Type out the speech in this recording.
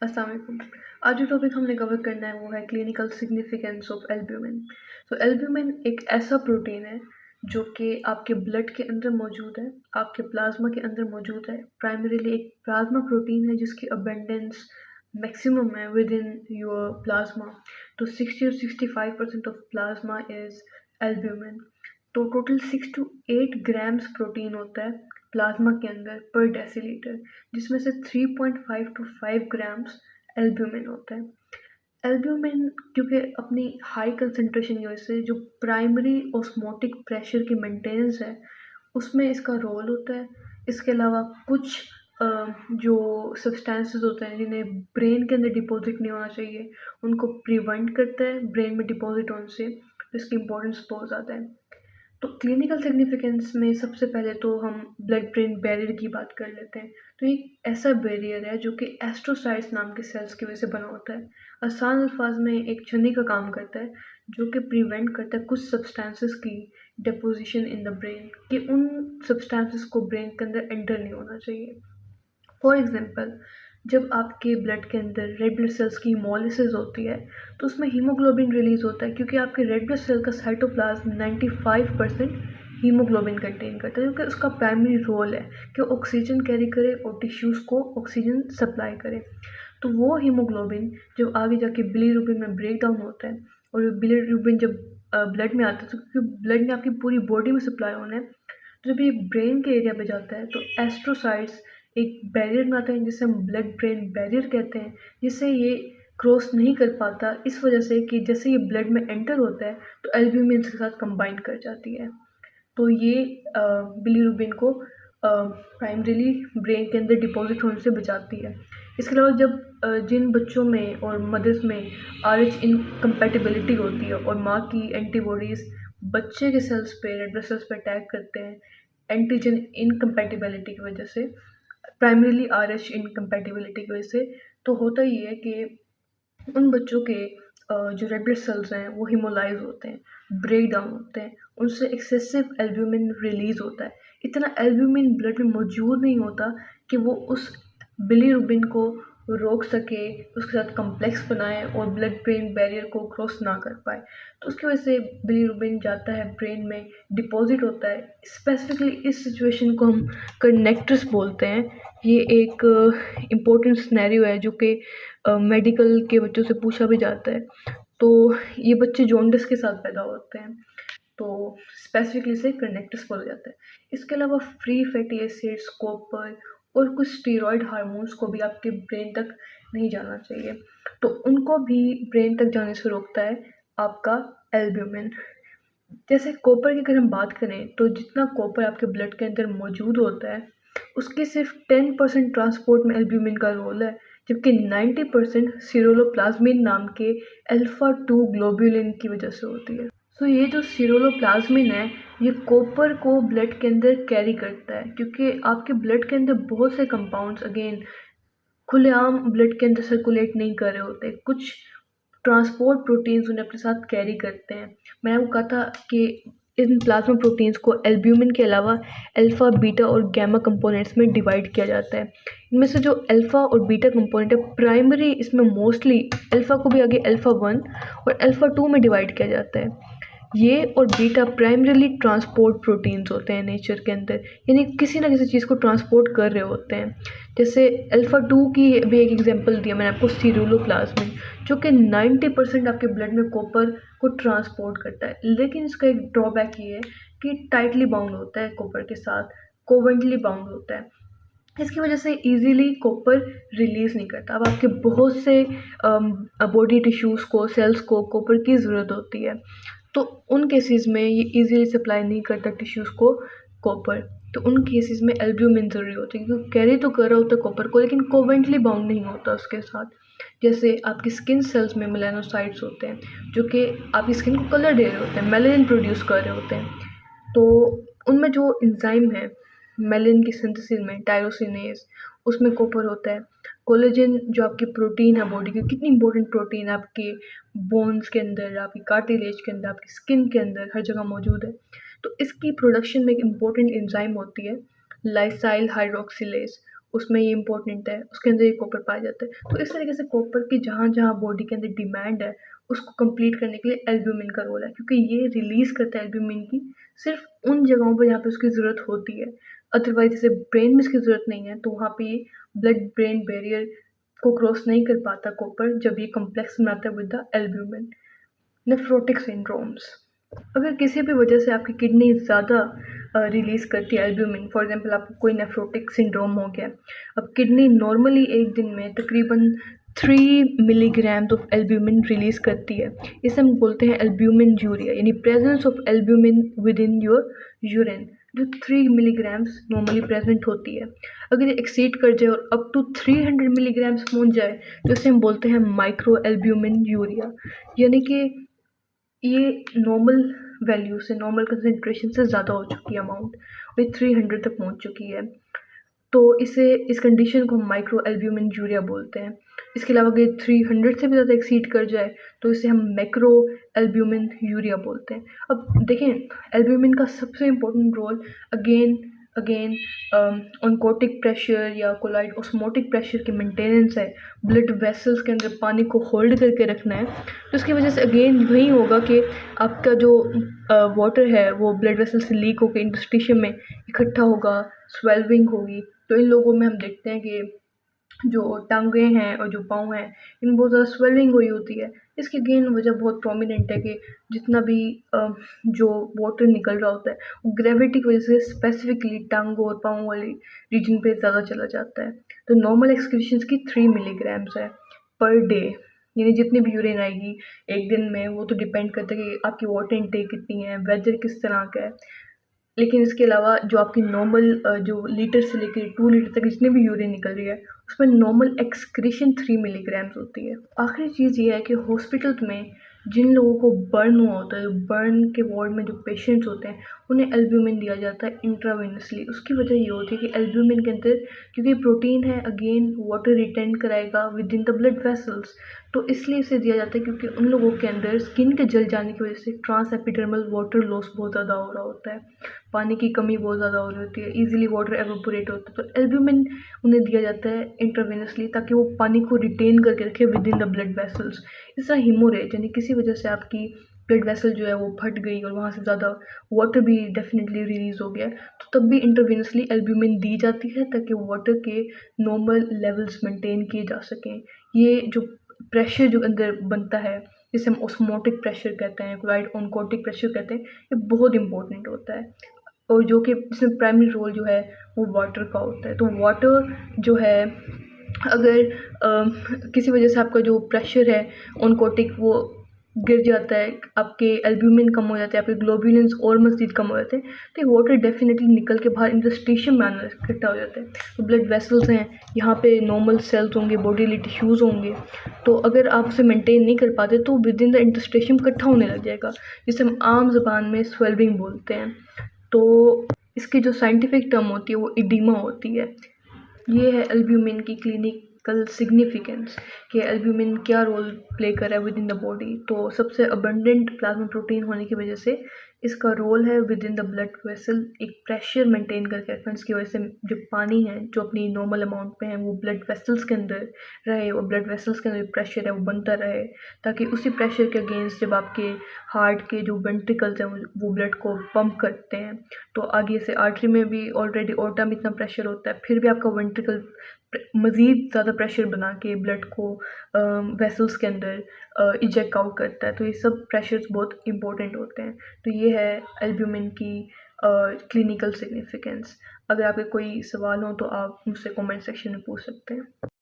अस्सलाम वालेकुम। आज जो टॉपिक हमने कवर करना है वो है क्लिनिकल सिग्निफिकेंस ऑफ एल्ब्यूमिन। तो एल्ब्यूमिन एक ऐसा प्रोटीन है जो कि आपके ब्लड के अंदर मौजूद है, आपके प्लाज्मा के अंदर मौजूद है। प्राइमरीली एक प्लाज्मा प्रोटीन है जिसकी अबेंडेंस मैक्सिमम है विद इन योर प्लाज्मा। तो 60 और 65% ऑफ प्लाज्मा इज एल्ब्यूमिन। तो टोटल 6 टू 8 ग्राम्स प्रोटीन होता है प्लाज्मा के अंदर पर डेसीलीटर, जिसमें से 3.5 टू 5 ग्राम्स एल्ब्यूमिन होता है। एल्ब्यूमिन क्योंकि अपनी हाई कंसंट्रेशन की वजह से जो प्राइमरी ऑस्मोटिक प्रेशर की मेंटेनेंस है उसमें इसका रोल होता है। इसके अलावा कुछ जो सब्सटेंसेस होते हैं जिन्हें ब्रेन के अंदर डिपॉजिट नहीं होना चाहिए उनको प्रिवेंट करता है ब्रेन में डिपॉजिट होने से, तो इसकी इंपॉर्टेंस बहुत ज़्यादा है। तो क्लिनिकल सिग्निफिकेंस में सबसे पहले तो हम ब्लड ब्रेन बैरियर की बात कर लेते हैं। तो एक ऐसा बैरियर है जो कि एस्ट्रोसाइट्स नाम के सेल्स की वजह से बना होता है। आसान अल्फाज में एक छन्नी का काम करता है जो कि प्रिवेंट करता है कुछ सब्सटेंसेस की डिपोजिशन इन द ब्रेन, कि उन सब्सटेंसेस को ब्रेन के अंदर एंटर नहीं होना चाहिए। फॉर एग्जांपल, जब आपके ब्लड के अंदर रेड ब्लड सेल्स की हीमोलिसिस होती है तो उसमें हीमोग्लोबिन रिलीज होता है, क्योंकि आपके रेड ब्लड सेल का साइटोप्लाज्म 95% हीमोग्लोबिन कंटेन करता है, क्योंकि उसका प्राइमरी रोल है कि वो ऑक्सीजन कैरी करे और टिश्यूज़ को ऑक्सीजन सप्लाई करे। तो वो हीमोग्लोबिन जब आगे जाके बिलीरुबिन में ब्रेक डाउन होता है, और बिलीरुबिन जब ब्लड में आता है, तो क्योंकि ब्लड ने आपकी पूरी बॉडी में सप्लाई होना है, तो जब ये ब्रेन के एरिया पे जाता है तो एस्ट्रोसाइट्स एक बैरियर बनाते हैं जिसे हम ब्लड ब्रेन बैरियर कहते हैं, जिससे ये क्रॉस नहीं कर पाता, इस वजह से कि जैसे ये ब्लड में एंटर होता है तो एल्ब्यूमिन के साथ कंबाइन कर जाती है। तो ये बिलीरुबिन को प्राइमरीली ब्रेन के अंदर डिपॉजिट होने से बचाती है। इसके अलावा जब जिन बच्चों में और मदर्स में RH इनकम्पैटिबिलिटी होती है और माँ की एंटीबॉडीज़ बच्चे के सेल्स पे रेड ब्लड सेल्स पे अटैक करते हैं एंटीजन इनकम्पैटिबिलिटी की वजह से, प्राइमरीली RH इनकम्पैटिबिलिटी की वजह से, तो होता ये है कि उन बच्चों के जो रेड ब्लड सेल्स हैं वो हिमोलाइज होते हैं, ब्रेक डाउन होते हैं, उनसे एक्सेसिव एल्ब्यूमिन रिलीज होता है। इतना एल्ब्यूमिन ब्लड में मौजूद नहीं होता कि वो उस बिलीरुबिन को रोक सके, उसके साथ कॉम्प्लेक्स बनाए और ब्लड ब्रेन बैरियर को क्रॉस ना कर पाए। तो उसकी वजह से बिलीरुबिन जाता है ब्रेन में, डिपॉजिट होता है। स्पेसिफिकली इस सिचुएशन को हम कनेक्टर्स बोलते हैं। ये एक इम्पोर्टेंट सिनेरियो है जो कि मेडिकल के बच्चों से पूछा भी जाता है। तो ये बच्चे जॉन्डिस के साथ पैदा होते हैं, तो स्पेसिफिकली इसे कनेक्टर्स बोला जाता है। इसके अलावा फ्री फैटी एसिड्स, कॉपर और कुछ स्टीरॉयड हार्मोन्स को भी आपके ब्रेन तक नहीं जाना चाहिए, तो उनको भी ब्रेन तक जाने से रोकता है आपका एल्ब्यूमिन। जैसे कॉपर की अगर हम बात करें तो जितना कॉपर आपके ब्लड के अंदर मौजूद होता है उसके सिर्फ 10% ट्रांसपोर्ट में एल्ब्यूमिन का रोल है, जबकि 90% सिरोलोप्लाज्मिन नाम के अल्फा 2 ग्लोब्यूलिन की वजह से होती है। सो ये जो सिरोलोप्लाज्मिन है ये कॉपर को ब्लड के अंदर कैरी करता है, क्योंकि आपके ब्लड के अंदर बहुत से कंपाउंड्स अगेन खुलेआम ब्लड के अंदर सर्कुलेट नहीं कर रहे होते, कुछ ट्रांसपोर्ट प्रोटीन्स उन्हें अपने साथ कैरी करते हैं। मैंने आपको कहा था कि इन प्लाज्मा प्रोटीन्स को एल्ब्यूमिन के अलावा अल्फ़ा, बीटा और गैमा कंपोनेंट्स में डिवाइड किया जाता है। इनमें से जो अल्फ़ा और बीटा कंपोनेंट है प्राइमरी इसमें मोस्टली अल्फ़ा को भी आगे अल्फ़ा 1 और अल्फ़ा 2 में डिवाइड किया जाता है। ये और बीटा प्राइमरीली ट्रांसपोर्ट प्रोटीन्स होते हैं नेचर के अंदर, यानी किसी ना किसी चीज़ को ट्रांसपोर्ट कर रहे होते हैं। जैसे अल्फ़ा 2 की भी एक एग्जांपल दिया मैंने आपको, सिरुलोप्लाज्मिन, जो कि 90% आपके ब्लड में कॉपर को ट्रांसपोर्ट करता है। लेकिन इसका एक ड्रॉबैक ये है कि टाइटली बाउंड होता है कॉपर के साथ, कोवेलेंटली बाउंड होता है। इसकी वजह से ईज़िली कॉपर रिलीज़ नहीं करता। अब आपके बहुत से बॉडी टिश्यूज़ को, सेल्स को कॉपर की ज़रूरत होती है, तो उन केसेस में ये ईज़िली सप्लाई नहीं करता टिश्यूज़ को कॉपर। तो उन केसेस में एल्ब्यूमिन ज़रूरी होती है, क्योंकि कैरी तो कर रहा होता है कॉपर को लेकिन कोवेलेंटली बाउंड नहीं होता उसके साथ। जैसे आपकी स्किन सेल्स में मेलानोसाइट्स होते हैं जो कि आपकी स्किन को कलर दे रहे होते हैं, मेलानिन प्रोड्यूस कर रहे होते हैं। तो उनमें जो एंजाइम है मेलानिन की सिंथेसिस में, टायरोसिनेज, उसमें कॉपर होता है। कोलेजन जो आपकी प्रोटीन है बॉडी की, कितनी इंपॉर्टेंट प्रोटीन है आपके बोन्स के अंदर, आपकी कार्टिलेज के अंदर, आपकी स्किन के अंदर, हर जगह मौजूद है। तो इसकी प्रोडक्शन में एक इम्पॉर्टेंट एंजाइम होती है लाइसाइल हाइड्रोक्सिलेज, उसमें ये इंपॉर्टेंट है, उसके अंदर ये कॉपर पाया जाता है। तो इस तरीके से कॉपर की जहाँ-जहाँ बॉडी के अंदर डिमांड है, उसको कंप्लीट करने के लिए एल्ब्यूमिन का रोल है, क्योंकि ये रिलीज़ करता है एल्ब्यूमिन की सिर्फ़ उन जगहों पर जहाँ पे उसकी ज़रूरत होती है। अदरवाइज़ जैसे ब्रेन में इसकी ज़रूरत नहीं है, तो वहाँ पे ये ब्लड ब्रेन बैरियर को क्रॉस नहीं कर पाता कॉपर, जब ये कॉम्प्लेक्स बनाता है with the albumin. Nephrotic syndromes, अगर किसी भी वजह से आपकी किडनी ज़्यादा रिलीज़ करती है एल्ब्यूमिन, फॉर एग्जांपल आपको कोई नेफ्रोटिक सिंड्रोम हो गया, अब किडनी नॉर्मली एक दिन में तकरीबन 3 मिलीग्राम्स ऑफ एल्ब्यूमिन रिलीज़ करती है। इसे हम बोलते हैं एल्ब्यूमिन यूरिया, यानी presence of albumin with in your urine, जो 3 मिलीग्राम्स नॉर्मली प्रेजेंट होती है। अगर ये एक्सीड कर जाए और अप टू 300 मिलीग्राम्स पहुंच जाए, तो इसे हम बोलते हैं माइक्रो एल्ब्यूमिन यूरिया, यानी कि ये नॉर्मल वैल्यू से, नॉर्मल कंसंट्रेशन से ज़्यादा हो चुकी है अमाउंट, और ये 300 तक पहुंच चुकी है। तो इस कंडीशन को हम माइक्रो एल्ब्यूमिन यूरिया बोलते हैं। इसके अलावा अगर 300 से भी ज़्यादा एक्सीड कर जाए, तो इसे हम मैक्रो एल्ब्यूमिन यूरिया बोलते हैं। अब देखें, एल्ब्यूमिन का सबसे important role again again oncotic pressure या कोलाइड ऑस्मोटिक प्रेशर की मेंटेनेंस है। ब्लड वेसल्स के अंदर पानी को होल्ड करके रखना है, तो इसकी वजह से अगेन वही होगा कि आपका जो वाटर है वो ब्लड वेसल से लीक होकर इंटरस्टिशियम में इकट्ठा होगा, स्वेल्विंग होगी। तो इन लोगों में हम देखते हैं कि जो टांगें हैं और जो पाँव हैं, इनमें बहुत ज़्यादा स्वेलिंग हुई होती है। इसकी अगेन वजह बहुत प्रोमिनेंट है कि जितना भी जो वाटर निकल रहा होता है, वो ग्रेविटी की वजह से स्पेसिफिकली टांगों और पाँव वाली रीजन पे ज़्यादा चला जाता है। तो नॉर्मल एक्सक्रीशंस की 3 मिलीग्राम्स है पर डे, यानी जितनी भी यूरिन आएगी एक दिन में, वो तो डिपेंड करता है कि आपकी वाटर इनटेक कितनी है, वेदर किस तरह का है। लेकिन इसके अलावा जो आपकी नॉर्मल जो लीटर से लेकर 2 लीटर तक जितनी भी यूरिन निकल रही है, उसमें नॉर्मल एक्सक्रीशन 3 मिलीग्राम्स होती है। आखिरी चीज़ ये है कि हॉस्पिटल में जिन लोगों को बर्न हुआ होता है, बर्न के वार्ड में जो पेशेंट्स होते हैं, उन्हें एल्ब्यूमिन दिया जाता है इंट्रावेनसली। उसकी वजह ये होती है कि एल्ब्यूमिन के अंदर क्योंकि प्रोटीन है, अगेन वाटर रिटेन कराएगा with in the blood vessels, तो इसलिए इसे दिया जाता है क्योंकि उन लोगों के अंदर स्किन के जल जाने की वजह से ट्रांस एपिडर्मल वाटर लॉस बहुत ज़्यादा हो रहा होता है, पानी की कमी बहुत ज़्यादा हो रही होती है, ईजिली वाटर एवेपोरेट होता है। तो एल्ब्यूमिन उन्हें दिया जाता है इंट्रावेनसली, ताकि वो पानी को रिटेन करके रखे with in the blood vessels. इस तरह हीमोरेज, यानी किसी वजह से आपकी ब्लड वेसल जो है वो फट गई और वहाँ से ज़्यादा वाटर भी डेफिनेटली रिलीज़ हो गया, तो तब भी इंट्रावेनसली एल्ब्यूमिन दी जाती है ताकि वाटर के नॉर्मल लेवल्स मेंटेन किए जा सकें। ये जो प्रेशर जो अंदर बनता है, जिसे हम ऑस्मोटिक प्रेशर कहते हैं, क्लोराइड ऑनकोटिक प्रेशर कहते हैं, ये बहुत इंपॉर्टेंट होता है। और जो कि इसमें प्राइमरी रोल जो है वो वाटर का होता है। तो वाटर जो है, अगर किसी वजह से आपका जो प्रेशर है ऑनकोटिक वो गिर जाता है, आपके एल्ब्यूमिन कम हो जाते हैं, आपके ग्लोब्यूलिन्स और मज़ीद कम हो जाते हैं, तो ये वाटर डेफिनेटली निकल के बाहर इंटरस्टिशियम में आना इकट्ठा हो जाता है। तो ब्लड वेसल्स हैं, यहाँ पे नॉर्मल सेल्स होंगे, बॉडीली टिश्यूज़ होंगे, तो अगर आप उसे मेंटेन नहीं कर पाते तो विद इन द इंटरस्टिशियम इकट्ठा होने लग जाएगा, जिसे हम आम ज़बान में स्वेल्विंग बोलते हैं। तो इसकी जो साइंटिफिक टर्म होती है वो इडीमा होती है। ये है एल्ब्यूमिन की क्लिनिकल सिग्निफिकेंस, कि एल्ब्यूमिन क्या रोल प्ले कर रहा है विद इन द बॉडी। तो सबसे अबंडेंट प्लाज्मा प्रोटीन होने की वजह से इसका रोल है with in the blood vessel एक प्रेशर मेंटेन करके रखना, जिसकी वजह से जो पानी है जो अपनी नॉर्मल अमाउंट पे है वो ब्लड वेसल्स के अंदर रहे, और ब्लड वेसल्स के अंदर प्रेशर है वो बनता रहे, ताकि उसी प्रेशर के अगेंस्ट जब आपके हार्ट के जो वेंट्रिकल्स हैं वो ब्लड को पंप करते हैं, तो आगे से आर्टरी में भी ऑलरेडी ओर्टा में इतना प्रेशर होता है, फिर भी आपका वेंट्रिकल मज़ीद ज़्यादा प्रेशर बना के ब्लड को वेसल्स के अंदर इजेक्ट आउट करता है। तो ये सब प्रेशर्स बहुत इंपॉर्टेंट होते हैं। तो ये है एल्ब्यूमिन की क्लिनिकल सिग्निफिकेंस। अगर आपके कोई सवाल हो तो आप मुझसे कमेंट सेक्शन में पूछ सकते हैं।